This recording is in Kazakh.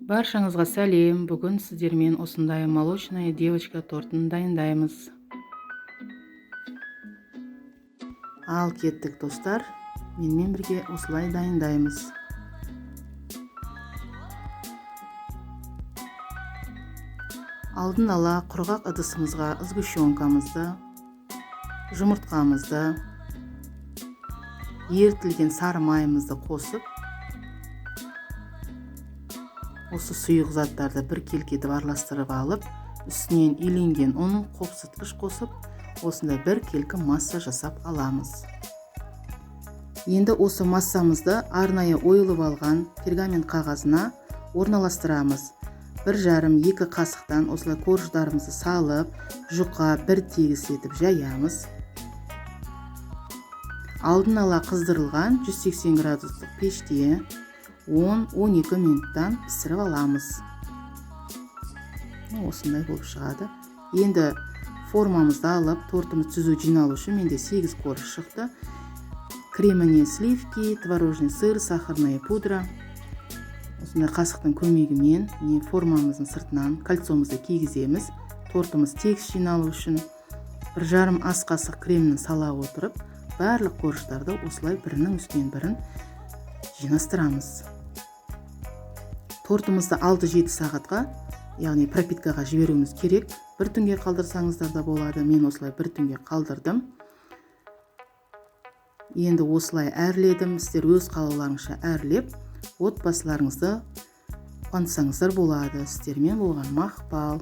Баршаңызға сәлем. Бүгін сіздермен осындай молочная девочка тортын дайындаймыз. Ал кеттік достар. Менімен бірге осылай дайындаймыз. Алдын ала құрғақ ыдысымызға сгущенкамызды, жұмыртқамызды, ерітілген сары майымызды қосып, осы сұйық заттарды бір келкетіп араластырып алып, үстінен иленген ұн, қопсытқыш қосып, осындай бір келкі масса жасап аламыз. Енді осы массамызды арнайы ойылып алған пергамент қағазына орналастырамыз. 1,5-2 қасықтан осылай корждарымызды салып, жұқа бір тегіс етіп жаямыз. Алдын ала қыздырылған 180 градустық пеште 10-12 минуттан пісіріп аламыз. Осындай болып шығады. Енді формамызды алып, тортымыз түзу жиналу үшін менде 8 корж шықты. Креміне сливки, творожный сыр, сахарная пудра. Осындай қасықтың көмегімен формамыздың сыртынан кольцомызды кигіземіз. Тортымыз тегіс жиналу үшін 1,5 ас қасық кремнің сала отырып, барлық корждарды осылай бірінің үстінен бірін жинастырамыз. Тортымызды 6-7 сағатқа, яғни пропиткаға жіберуіміз керек. Бір түнге қалдырсаңыздар да болады. Мен осылай бір түнге қалдырдым. Енді осылай әрледім. Сіздер өз қалауларыңызша әрлеп, отбасыларыңызды қуантсаңыздар болады. Сіздермен болған мақпал.